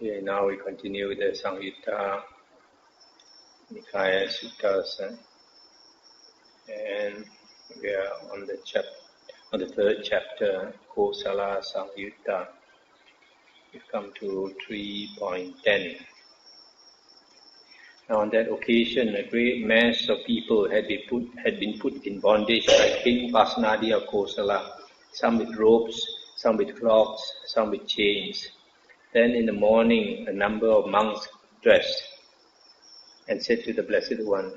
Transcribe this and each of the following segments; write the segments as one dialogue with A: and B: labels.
A: Okay, now we continue with the Samyutta Nikaya Suttas, and we are on the third chapter, Kosala Samyutta. We've come to 3.10. Now, on that occasion, a great mass of people had been put in bondage by King Pasenadi of Kosala, some with ropes, some with clogs, some with chains. Then in the morning, a number of monks dressed and said to the Blessed One,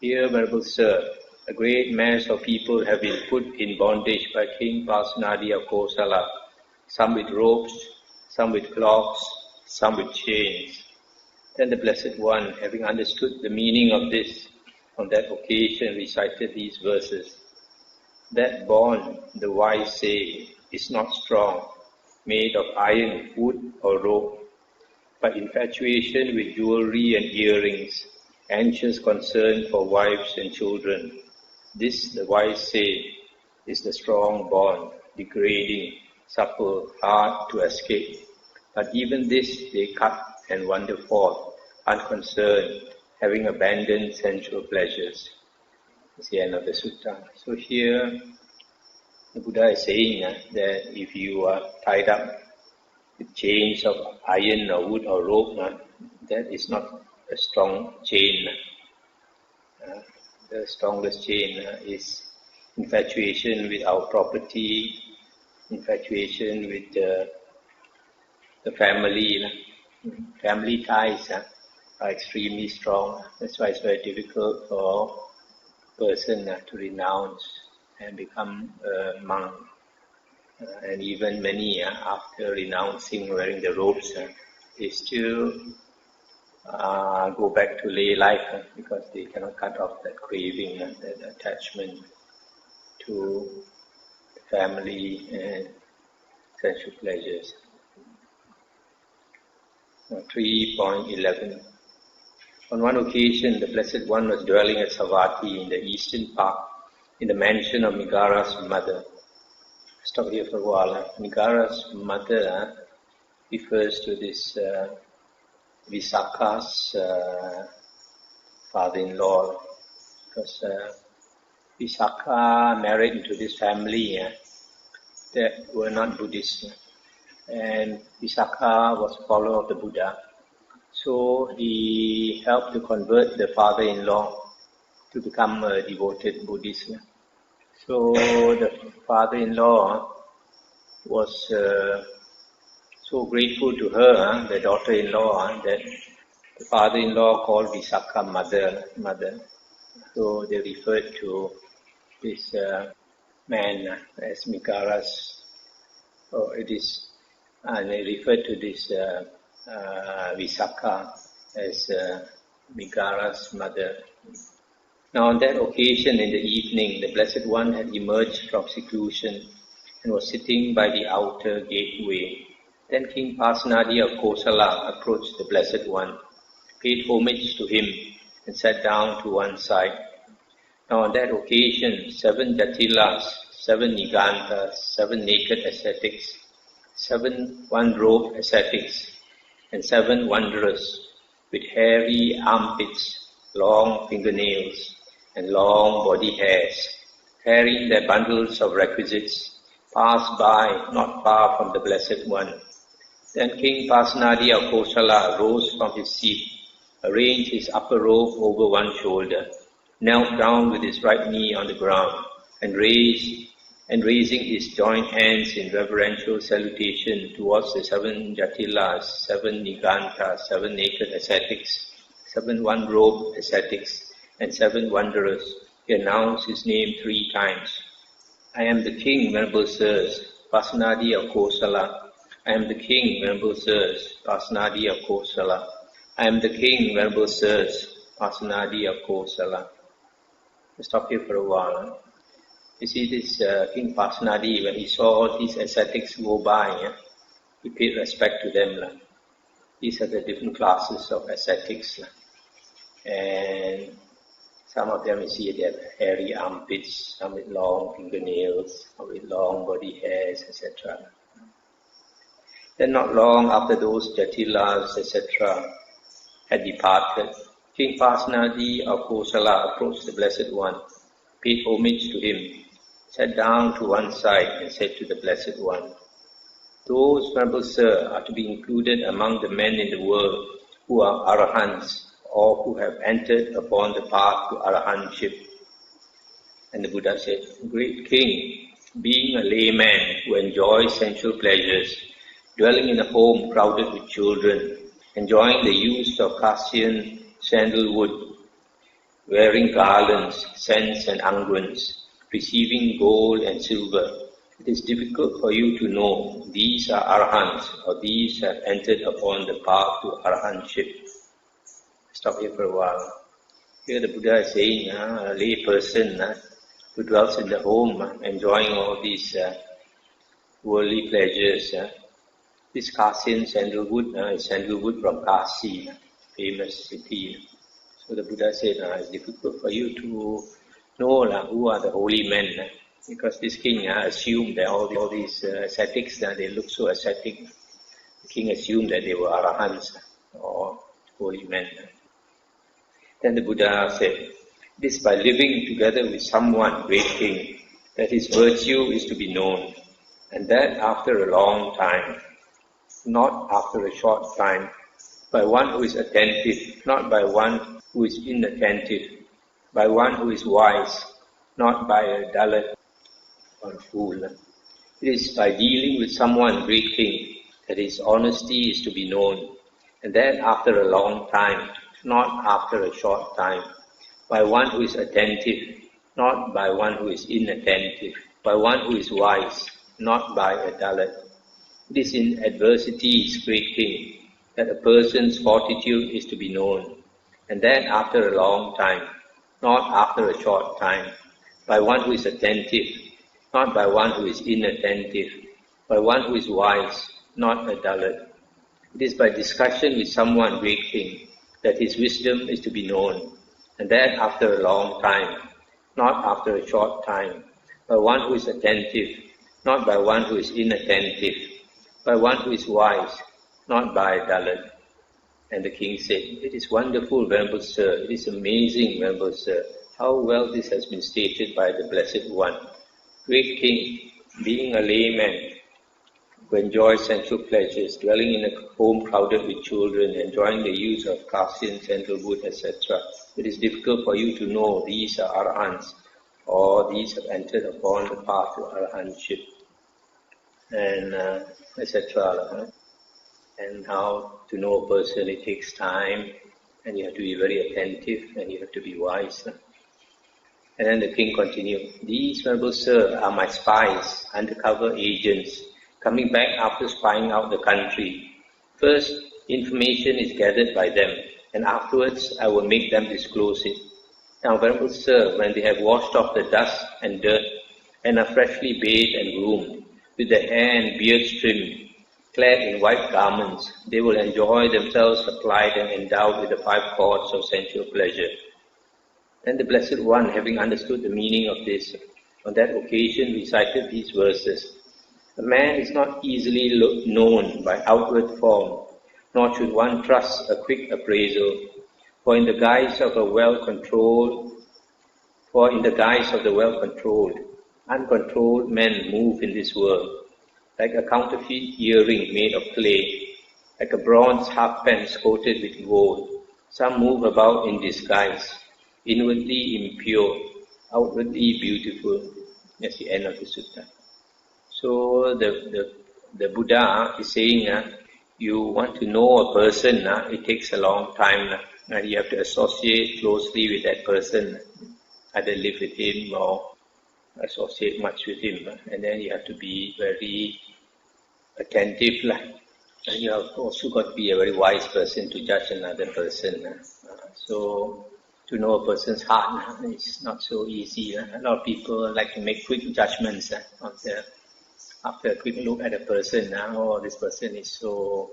A: "Dear Venerable Sir, a great mass of people have been put in bondage by King Pasenadi of Kosala, some with ropes, some with clogs, some with chains." Then the Blessed One, having understood the meaning of this, on that occasion recited these verses. That bond, the wise say, is not strong, made of iron, wood or rope, but infatuation with jewelry and earrings, anxious concern for wives and children. This, the wise say, is the strong bond, degrading, supple, hard to escape. But even this they cut and wander forth, unconcerned, having abandoned sensual pleasures. That's the end of the sutta. So here, the Buddha is saying that if you are tied up with chains of iron or wood or rope, that is not a strong chain. The strongest chain is infatuation with our property, infatuation with the family. Family ties are extremely strong. That's why it's very difficult for a person to renounce and become a monk. And even many, after renouncing wearing the robes, they still go back to lay life because they cannot cut off that craving, that attachment to the family and sensual pleasures. 3.11. On one occasion, the Blessed One was dwelling at Savatthi in the eastern park, in the mansion of Migara's mother. Stop here for a while. Migara's mother refers to this Visakha's father-in-law, because Visakha married into this family that were not Buddhist, and Visakha was a follower of the Buddha. So he helped to convert the father-in-law to become a devoted Buddhist. So the father-in-law was so grateful to her, the daughter-in-law, that the father-in-law called Visakha mother. So they referred to this man as Migara's, and they referred to this Visakha as Migara's mother. Now on that occasion in the evening, the Blessed One had emerged from seclusion and was sitting by the outer gateway. Then King Pasenadi of Kosala approached the Blessed One, paid homage to him, and sat down to one side. Now on that occasion, 7 Jatilas, 7 Nigantas, 7 naked ascetics, 7 one-robed ascetics, and 7 wanderers with hairy armpits, long fingernails, and long body hairs, carrying their bundles of requisites, passed by not far from the Blessed One. Then King Pasenadi of Kosala rose from his seat, arranged his upper robe over one shoulder, knelt down with his right knee on the ground, and raising his joint hands in reverential salutation towards the 7 Jatilas, 7 Nigantas, 7 naked ascetics, 7 one-robed ascetics, and 7 wanderers, he announced his name 3 times. I am the king, Venerable Sirs, Pasenadi of Kosala. I am the king, Venerable Sirs, Pasenadi of Kosala. I am the king, Venerable Sirs, Pasenadi of Kosala. Let's stop here for a while. You see this King Pasenadi, when he saw all these ascetics go by, he paid respect to them. These are the different classes of ascetics. And some of them, you see, they have hairy armpits, some with long fingernails, some with long body hairs, etc. Then not long after those Jatilas, etc. had departed, King Pasenadi of Kosala approached the Blessed One, paid homage to him, sat down to one side and said to the Blessed One, "Those, Venerable Sir, are to be included among the men in the world who are Arahants or who have entered upon the path to Arahantship." And the Buddha said, "Great King, being a layman who enjoys sensual pleasures, dwelling in a home crowded with children, enjoying the use of Cassian sandalwood, wearing garlands, scents and unguents, receiving gold and silver, it is difficult for you to know these are Arahants or these have entered upon the path to Arahantship." Stop here for a while. Here the Buddha is saying, a lay person who dwells in the home, enjoying all these worldly pleasures. This Cassian sandalwood is sandalwood from Kasi, famous city. So the Buddha said, it's difficult for you to know who are the holy men, because this king assumed that all these ascetics, they look so ascetic. The king assumed that they were Arahants or holy men. Then the Buddha said, "It is by living together with someone, great king, that his virtue is to be known, and that after a long time, not after a short time, by one who is attentive, not by one who is inattentive, by one who is wise, not by a dullard or a fool. It is by dealing with someone, great king, that his honesty is to be known, and that after a long time, not after a short time, by one who is attentive, not by one who is inattentive, by one who is wise, not by a dullard. It is in adversities, great king, that a person's fortitude is to be known, and that after a long time, not after a short time, by one who is attentive, not by one who is inattentive, by one who is wise, not a dullard. It is by discussion with someone, great king, that his wisdom is to be known, and that after a long time, not after a short time, by one who is attentive, not by one who is inattentive, by one who is wise, not by a dullard." And the king said, "It is wonderful, Venerable Sir, it is amazing, Venerable Sir, how well this has been stated by the Blessed One. Great king, being a layman who enjoys sensual pleasures, dwelling in a home crowded with children, enjoying the use of Cassian, sandalwood, etc., it is difficult for you to know these are Arahants, or these have entered upon the path to Arahantship, and etc. And how to know a person, it takes time, and you have to be very attentive, and you have to be wise. And then the king continued, "These, Venerable Sir, are my spies, undercover agents, coming back after spying out the country. First, information is gathered by them, and afterwards I will make them disclose it. Now, Venerable Sir, when they have washed off the dust and dirt, and are freshly bathed and groomed, with their hair and beards trimmed, clad in white garments, they will enjoy themselves applied and endowed with the 5 cords of sensual pleasure." Then the Blessed One, having understood the meaning of this, on that occasion recited these verses. "A man is not easily known by outward form, nor should one trust a quick appraisal, for in the guise of the well-controlled, uncontrolled men move in this world, like a counterfeit earring made of clay, like a bronze halfpence coated with gold. Some move about in disguise, inwardly impure, outwardly beautiful." That's the end of the sutta. So the Buddha is saying, you want to know a person, it takes a long time. You have to associate closely with that person, either live with him or associate much with him. And then you have to be very attentive. And you have also got to be a very wise person to judge another person. So to know a person's heart is not so easy. A lot of people like to make quick judgments after a quick look at a person. Oh, this person is so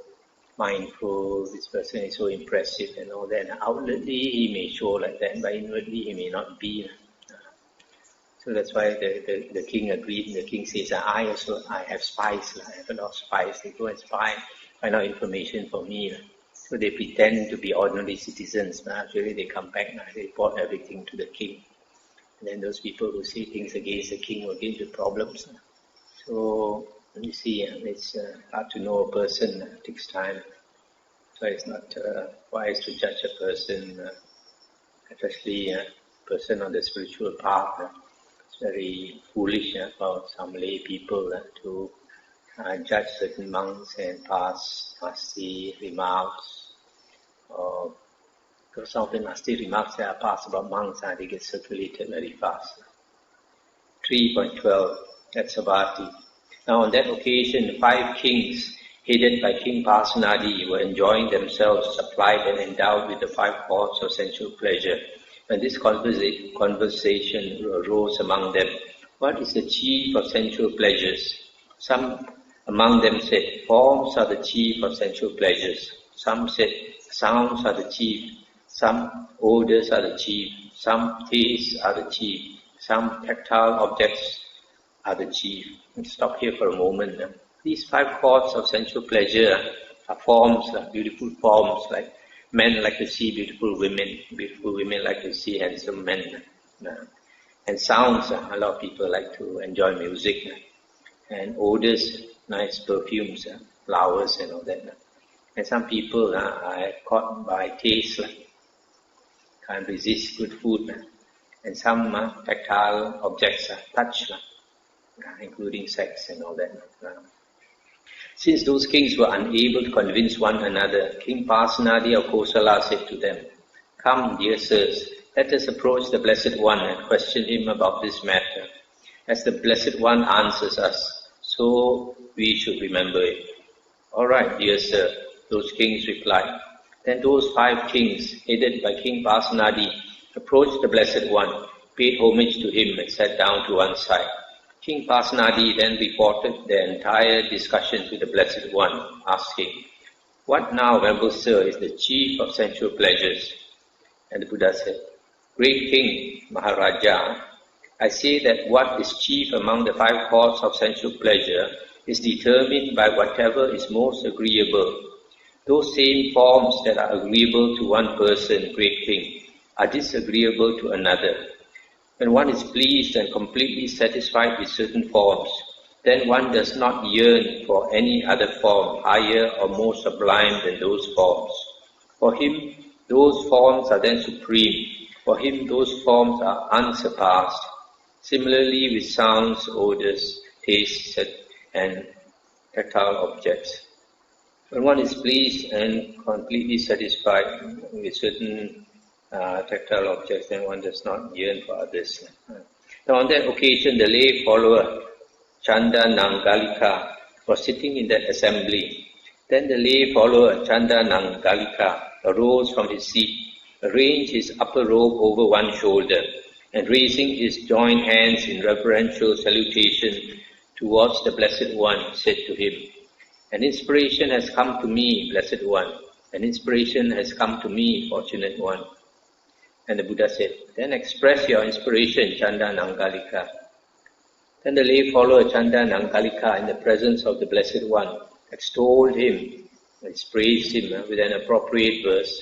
A: mindful, this person is so impressive and all that. Outwardly he may show like that, but inwardly he may not be. So that's why the king agreed. The king says, I have spies. I have a lot of spies. They go and spy, find out information for me. So they pretend to be ordinary citizens. Actually, they come back. They report everything to the king. And then those people who say things against the king will get into problems. So you see, it's hard to know a person. It takes time. So it's not wise to judge a person, especially a person on the spiritual path. It's very foolish for some lay people to judge certain monks and pass nasty remarks. Because some of the nasty remarks that are passed about monks, they get circulated very fast. 3.12, that's Savatthi. Now on that occasion, 5 kings, headed by King Pasenadi, were enjoying themselves, supplied and endowed with the 5 cords of sensual pleasure. When this conversation arose among them, what is the chief of sensual pleasures? Some among them said, forms are the chief of sensual pleasures. Some said, sounds are the chief. Some odors are the chief. Some tastes are the chief. Some tactile objects are the chief. Let's stop here for a moment. These 5 cords of sensual pleasure are forms, beautiful forms, like men like to see beautiful women like to see handsome men. And sounds, a lot of people like to enjoy music. And odors, nice perfumes, flowers and all that. And some people are caught by taste, can't resist good food. And some tactile objects, touch, including sex and all that. Since those kings were unable to convince one another, King Pasenadi of Kosala said to them, "Come, dear sirs, let us approach the Blessed One and question him about this matter. As the Blessed One answers us, so we should remember it." "All right, dear sir," those kings replied. Then those 5 kings, headed by King Pasenadi, approached the Blessed One, paid homage to him and sat down to one side. King Pasenadi then reported the entire discussion to the Blessed One, asking, "What now, Venerable Sir, is the chief of sensual pleasures?" And the Buddha said, "Great King, Maharaja, I say that what is chief among the 5 cords of sensual pleasure is determined by whatever is most agreeable. Those same forms that are agreeable to one person, Great King, are disagreeable to another. When one is pleased and completely satisfied with certain forms, then one does not yearn for any other form higher or more sublime than those forms. For him, those forms are then supreme. For him, those forms are unsurpassed. Similarly with sounds, odors, tastes, and tactile objects. When one is pleased and completely satisfied with certain tactile objects, then one does not yearn for others. Now on that occasion, the lay follower, Chanda Nangalika, was sitting in that assembly. Then the lay follower, Chanda Nangalika, arose from his seat, arranged his upper robe over one shoulder, and raising his joined hands in reverential salutation towards the Blessed One, said to him, "An inspiration has come to me, Blessed One. An inspiration has come to me, Fortunate One." And the Buddha said, "Then express your inspiration, Chanda Nangalika." Then the lay follower Chanda Nangalika, in the presence of the Blessed One, extolled him, praised him with an appropriate verse.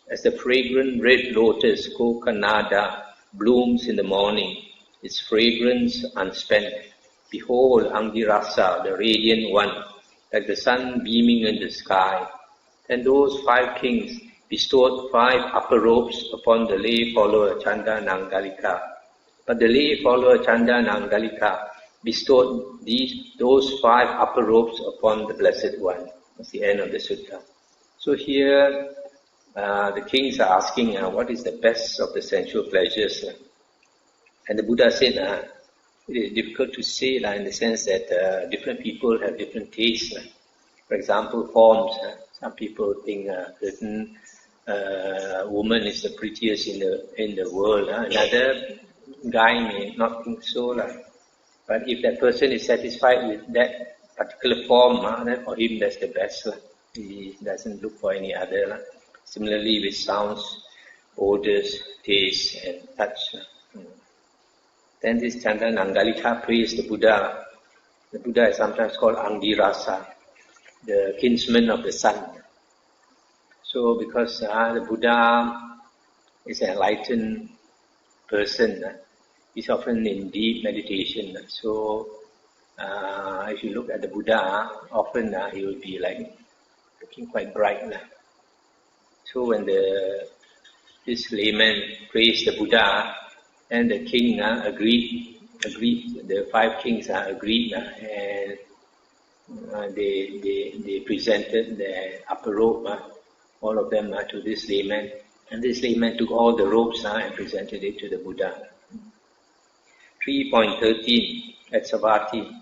A: As the fragrant red lotus, Kokanada, blooms in the morning, its fragrance unspent, behold Angirasa, the radiant one, like the sun beaming in the sky. Then those 5 kings bestowed 5 upper robes upon the lay follower Chanda Nangalika. But the lay follower Chanda Nangalika bestowed those 5 upper robes upon the Blessed One. That's the end of the sutta. So here the kings are asking, what is the best of the sensual pleasures? And the Buddha said, it is difficult to say in the sense that different people have different tastes. For example, forms. Some people think certain woman is the prettiest in the world. Another guy may not think so. But if that person is satisfied with that particular form, then for him that's the best. He doesn't look for any other. Similarly with sounds, odors, taste and touch. Then this Chandra Nangalika praised the Buddha. The Buddha is sometimes called Angirasa, the kinsman of the sun. So because the Buddha is an enlightened person, he's often in deep meditation. So if you look at the Buddha, often he will be like looking quite bright. So when this layman praised the Buddha, and the king agreed, the 5 kings agreed, and they presented their upper robe, all of them to this layman. And this layman took all the robes and presented it to the Buddha. 3.13 at Savatthi.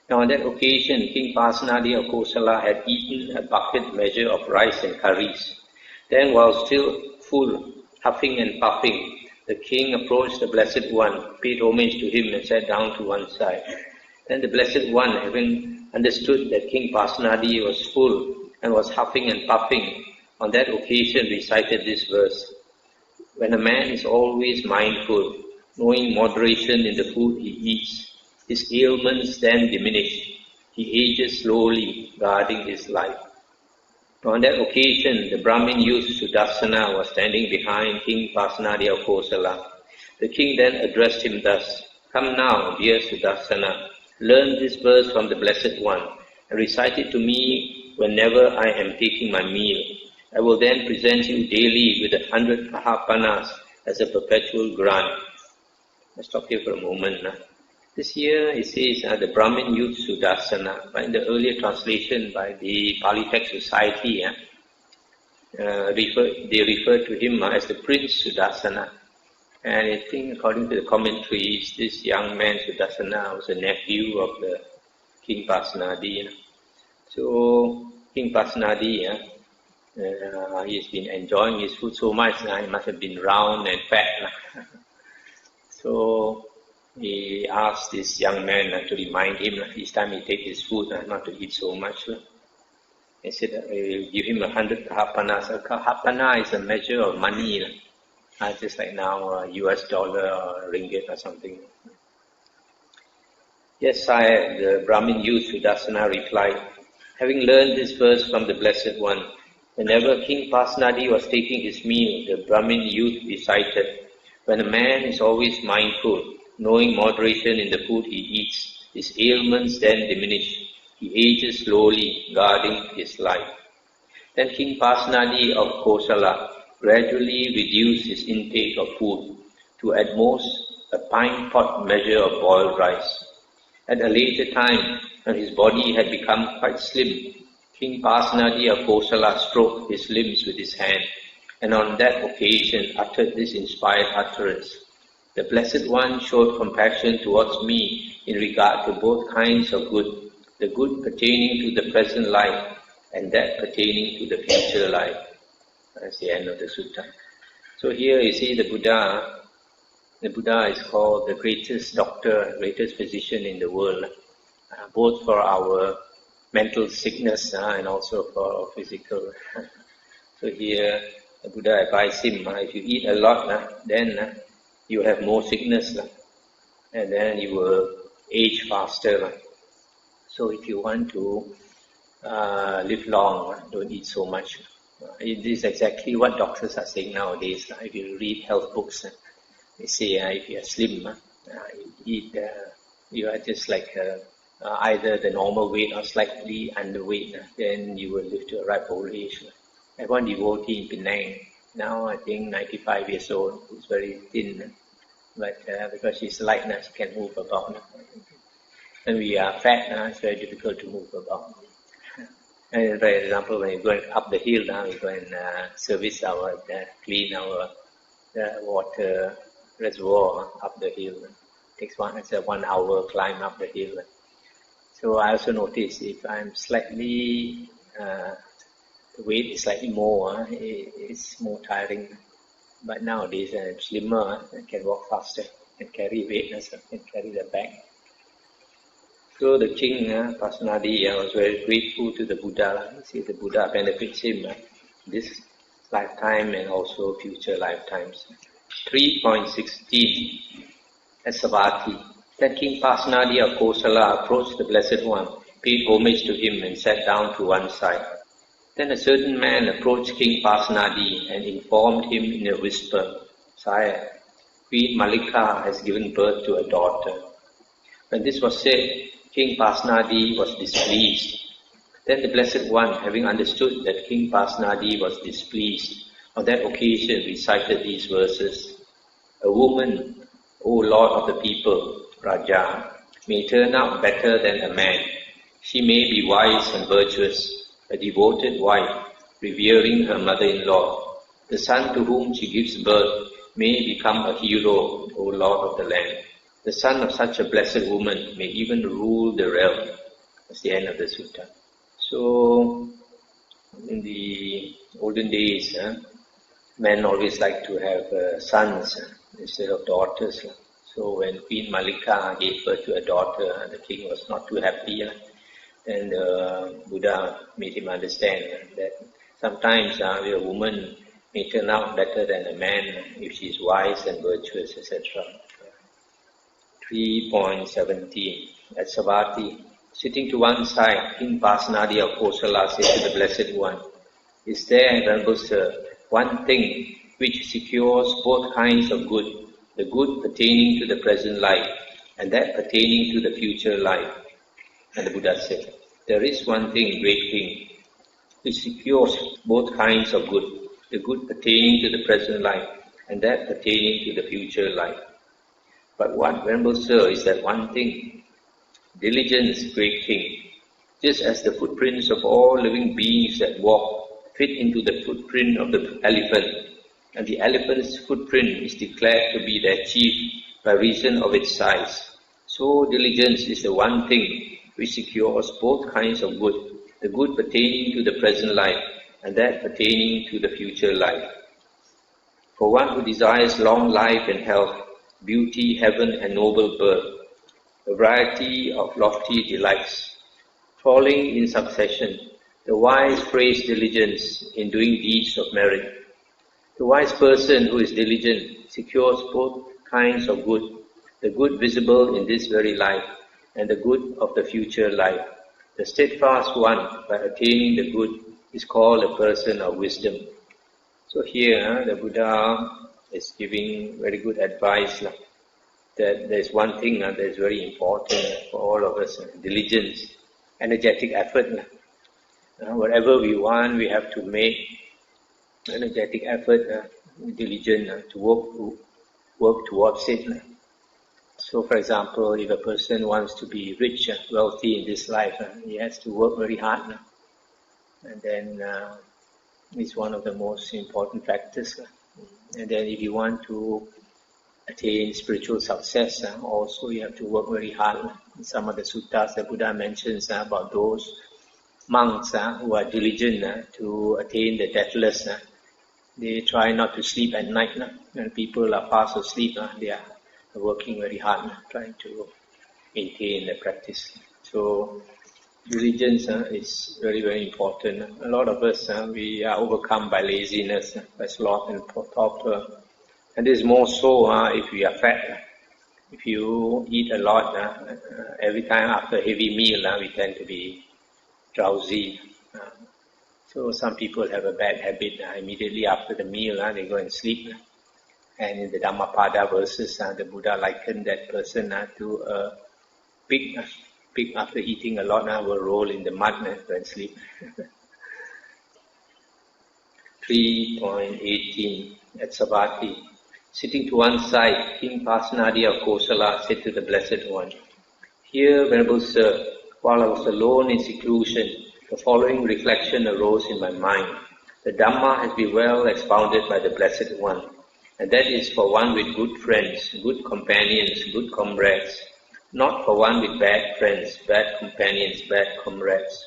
A: Now on that occasion, King Pasenadi of Kosala had eaten a bucket measure of rice and curries. Then while still full, huffing and puffing, the king approached the Blessed One, paid homage to him and sat down to one side. Then the Blessed One, having understood that King Pasenadi was full and was huffing and puffing, on that occasion recited this verse: when a man is always mindful, knowing moderation in the food he eats, his ailments then diminish. He ages slowly, guarding his life. On that occasion, the Brahmin youth Sudarsana was standing behind King Pasenadi of Kosala. The king then addressed him thus: "Come now, dear Sudarsana, learn this verse from the Blessed One and recite it to me whenever I am taking my meal. I will then present you daily with 100 kahapanas as a perpetual grant." Let's stop here for a moment. This here it says the Brahmin youth Sudarsana, but in the earlier translation by the Pali Text Society, they refer to him as the Prince Sudarsana. And I think according to the commentaries, this young man Sudarsana was a nephew of the King Pasenadi. So King Pasenadi, he's been enjoying his food so much, he must have been round and fat. So he asked this young man to remind him each time he takes his food not to eat so much. He said he'll give him 100 kahapanas. A kahapana is a measure of money, just like now US dollar or ringgit or something. Yes, Sire, the Brahmin youth Sudarsana replied, having learned this verse from the Blessed One, whenever King Pasenadi was taking his meal, the Brahmin youth recited, when a man is always mindful, knowing moderation in the food he eats, his ailments then diminish. He ages slowly, guarding his life. Then King Pasenadi of Kosala gradually reduced his intake of food to at most a pine pot measure of boiled rice. At a later time, when his body had become quite slim, King Pasenadi of Kosala stroked his limbs with his hand, and on that occasion uttered this inspired utterance: "The Blessed One showed compassion towards me in regard to both kinds of good, the good pertaining to the present life and that pertaining to the future life." That's the end of the sutta. So here you see the Buddha is called the greatest doctor, greatest physician in the world, both for our mental sickness and also for our physical. So here the Buddha advised him, if you eat a lot, then you have more sickness, and then you will age faster. So if you want to live long, don't eat so much. It is exactly what doctors are saying nowadays. If you read health books, they say if you are slim, you are just like either the normal weight or slightly underweight, then you will live to a ripe old age. I have one devotee in Penang, now I think 95 years old, who's very thin, but because she's light, she can move about. When we are fat, it's very difficult to move about. And for example, when you're going up the hill, we go and clean our water reservoir up the hill. It's a 1 hour climb up the hill. So I also notice if I'm slightly, the weight is slightly more, it's more tiring. But nowadays I'm slimmer, I can walk faster, can carry weight, can carry the bag. So the king, Pasenadi, was very grateful to the Buddha. He said the Buddha benefits him this lifetime and also future lifetimes. 3.16 at Savatthi. Then King Pasenadi of Kosala approached the Blessed One, paid homage to him and sat down to one side. Then a certain man approached King Pasenadi and informed him in a whisper, "Sire, Queen Malika has given birth to a daughter." When this was said, King Pasenadi was displeased. Then the Blessed One, having understood that King Pasenadi was displeased, on that occasion recited these verses. "A woman, O Lord of the people, Raja, may turn out better than a man. She may be wise and virtuous, a devoted wife, revering her mother-in-law. The son to whom she gives birth may become a hero, O Lord of the land. The son of such a blessed woman may even rule the realm." That's the end of the sutta. So, in the olden days, men always like to have sons instead of daughters. So when Queen Malika gave birth to a daughter, the king was not too happy. And Buddha made him understand that sometimes a woman may turn out better than a man if she is wise and virtuous, etc. 3.17. At Savatthi, sitting to one side, King Pasenadi of Kosala said to the Blessed One, "Is there, Venerable Sir, one thing which secures both kinds of good, the good pertaining to the present life and that pertaining to the future life?" And the Buddha said, "There is one thing, great king, which secures both kinds of good, the good pertaining to the present life and that pertaining to the future life. But what, Venerable Sir, is that one thing? Diligence, great king. Just as the footprints of all living beings that walk fit into the footprint of the elephant, and the elephant's footprint is declared to be their chief by reason of its size, so diligence is the one thing which secures both kinds of good, the good pertaining to the present life and that pertaining to the future life. For one who desires long life and health, beauty, heaven and noble birth, a variety of lofty delights, falling in succession, the wise praise diligence in doing deeds of merit. The wise person who is diligent secures both kinds of good, the good visible in this very life and the good of the future life. The steadfast one, by attaining the good, is called a person of wisdom. So here the Buddha is giving very good advice that there is one thing that is very important for all of us, diligence, energetic effort. Whatever we want, we have to make energetic effort, diligent to work towards it. So for example, if a person wants to be rich, wealthy in this life, he has to work very hard. And then it's one of the most important factors. And then if you want to attain spiritual success, also you have to work very hard. In some of the suttas, the Buddha mentions about those monks who are diligent to attain the deathless. They try not to sleep at night. When people are fast asleep, they are working very hard, trying to maintain the practice. So diligence is very, very important. A lot of us, we are overcome by laziness, by sloth and torpor. And this is more so if we are fat. If you eat a lot, every time after a heavy meal, we tend to be drowsy. So some people have a bad habit. Immediately after the meal, they go and sleep. And in the Dhammapada verses, the Buddha likened that person to a pig. Pig after eating a lot will roll in the mud and sleep. 3.18 at Savatthi. Sitting to one side, King Pasenadi of Kosala said to the Blessed One, "Here, Venerable Sir, while I was alone in seclusion, the following reflection arose in my mind. The Dhamma has been well expounded by the Blessed One, and that is for one with good friends, good companions, good comrades, not for one with bad friends, bad companions, bad comrades."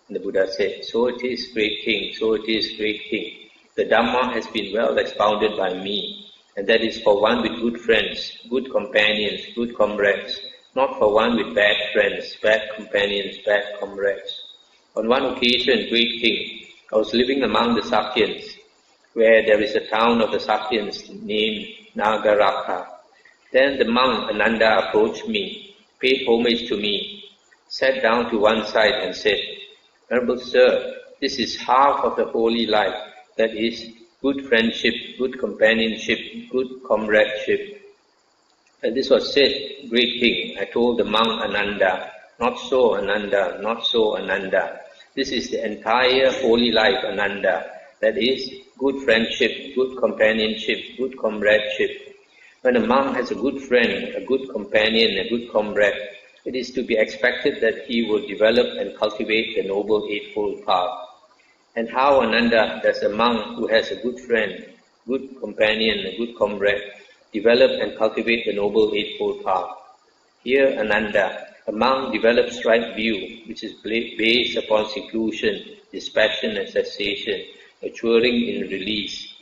A: And the Buddha said, "So it is, great king, so it is, great king. The Dhamma has been well expounded by me, and that is for one with good friends, good companions, good comrades, not for one with bad friends, bad companions, bad comrades. On one occasion, great king, I was living among the Sakyans, where there is a town of the Sakyans named Nagaraka. Then the monk Ananda approached me, paid homage to me, sat down to one side and said, "Venerable Sir, this is half of the holy life, that is, good friendship, good companionship, good comradeship." And this was said, "Great King," I told the monk Ananda, "not so, Ananda, not so, Ananda. This is the entire holy life, Ananda, that is, good friendship, good companionship, good comradeship. When a monk has a good friend, a good companion, a good comrade, it is to be expected that he will develop and cultivate the Noble Eightfold Path. And how, Ananda, does a monk who has a good friend, good companion, a good comrade, develop and cultivate the Noble Eightfold Path? Here, Ananda, a monk develops right view, which is based upon seclusion, dispassion and cessation, maturing in release.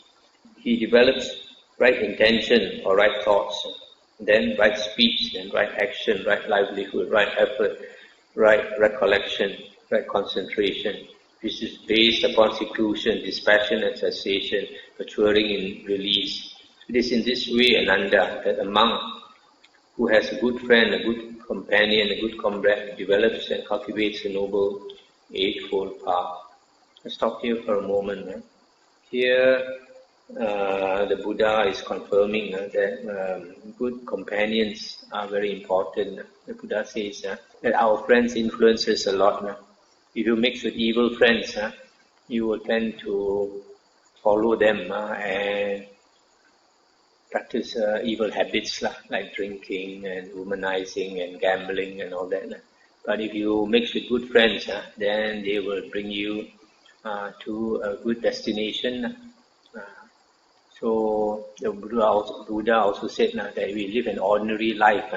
A: He develops right intention or right thoughts, then right speech, then right action, right livelihood, right effort, right recollection, right concentration, which is based upon seclusion, dispassion and cessation, maturing in release. It is in this way, Ananda, that a monk who has a good friend, a good companion, a good comrade, develops and cultivates the Noble Eightfold Path. Let's stop here for a moment. Here, the Buddha is confirming that good companions are very important. The Buddha says that our friends influence us a lot. If you mix with evil friends, you will tend to follow them and practice evil habits like drinking and womanizing and gambling and all that. But if you mix with good friends, then they will bring you to a good destination. So the Buddha also said that we live an ordinary life,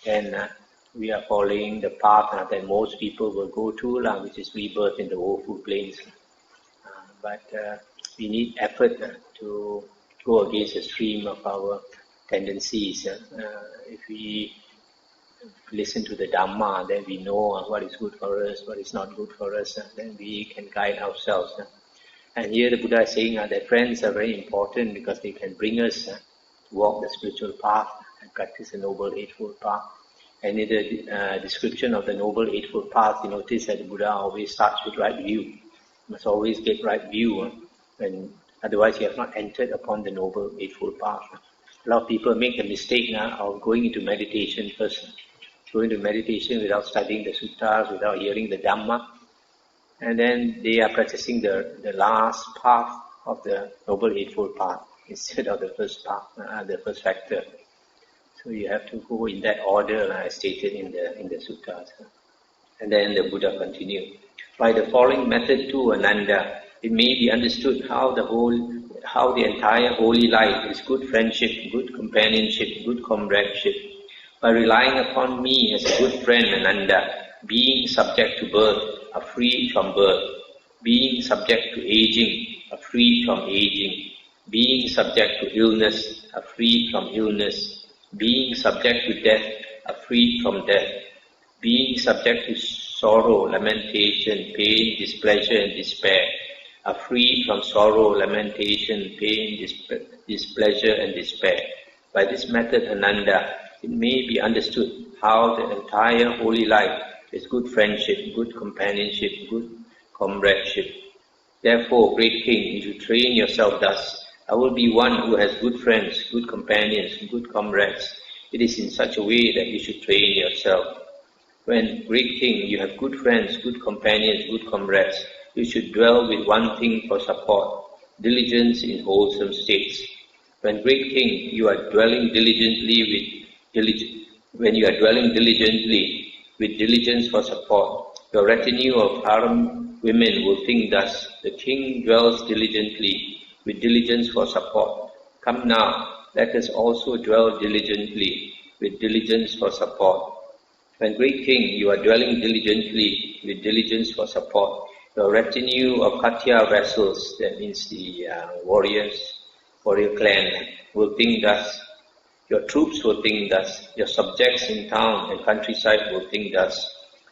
A: then we are following the path that most people will go to, which is rebirth in the woeful plains. But we need effort to go against the stream of our tendencies. If we listen to the Dhamma, then we know what is good for us, what is not good for us, then we can guide ourselves. And here the Buddha is saying that friends are very important because they can bring us to walk the spiritual path and practice the Noble Eightfold Path. And in the description of the Noble Eightfold Path, you notice that the Buddha always starts with right view. You must always get right view, and otherwise you have not entered upon the Noble Eightfold Path. A lot of people make the mistake of going into meditation first. Going into meditation without studying the suttas, without hearing the Dhamma. And then they are practicing the last path of the Noble Eightfold Path instead of the first path, the first factor. So you have to go in that order as stated in the suttas. And then the Buddha continued. By the following method too, Ananda, it may be understood how the entire holy life is good friendship, good companionship, good comradeship. By relying upon me as a good friend, Ananda, being subject to birth, are freed from birth, being subject to aging, are freed from aging, being subject to illness, are freed from illness, being subject to death, are freed from death, being subject to sorrow, lamentation, pain, displeasure and despair, are freed from sorrow, lamentation, pain, displeasure and despair. By this method, Ananda, it may be understood how the entire holy life is good friendship, good companionship, good comradeship. Therefore, great King, if you train yourself thus, I will be one who has good friends, good companions, good comrades. It is in such a way that you should train yourself. When, great King, you have good friends, good companions, good comrades, you should dwell with one thing for support, diligence in wholesome states. When, great King, you are dwelling diligently with diligence for support, your retinue of harem women will think thus: the king dwells diligently with diligence for support. Come now, let us also dwell diligently with diligence for support. When, great King, you are dwelling diligently with diligence for support, your retinue of Katya vessels, that means the warrior clan, will think thus. Your troops will think thus. Your subjects in town and countryside will think thus.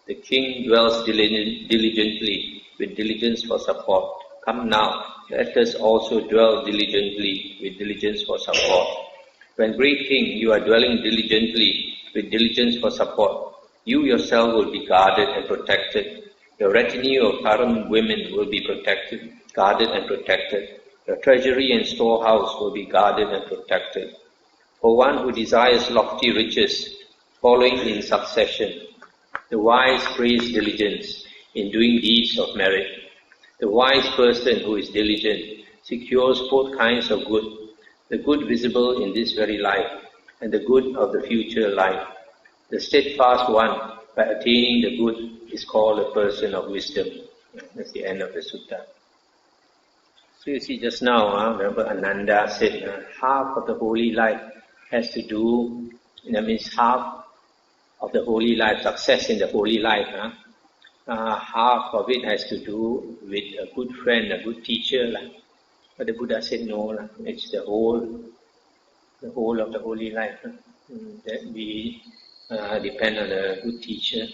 A: The king dwells diligently with diligence for support. Come now, let us also dwell diligently with diligence for support. When great king, you are dwelling diligently with diligence for support. You yourself will be guarded and protected. Your retinue of harem women will be protected, guarded and protected. Your treasury and storehouse will be guarded and protected. For one who desires lofty riches, following in succession, the wise praise diligence in doing deeds of merit. The wise person who is diligent secures both kinds of good, the good visible in this very life and the good of the future life. The steadfast one, by attaining the good, is called a person of wisdom. That's the end of the sutta. So you see just now, remember Ananda said half of the holy life has to do, that means half of the holy life, success in the holy life, half of it has to do with a good friend, a good teacher. But the Buddha said no, it's the whole of the holy life. That we depend on a good teacher,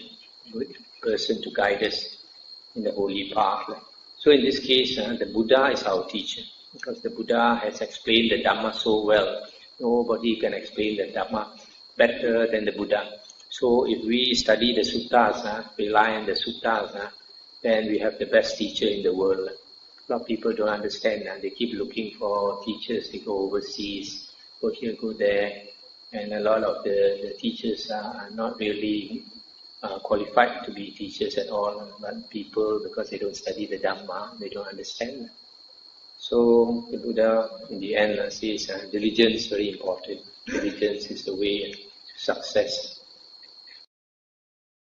A: good person to guide us in the holy path. So in this case, the Buddha is our teacher, because the Buddha has explained the Dhamma so well. Nobody can explain the Dhamma better than the Buddha. So if we study the suttas, rely on the suttas, then we have the best teacher in the world. A lot of people don't understand. They keep looking for teachers. They go overseas, go here, go there. And a lot of the teachers are not really qualified to be teachers at all. But people, because they don't study the Dhamma, they don't understand. So the Buddha, in the end, says diligence is very important. Diligence is the way to success.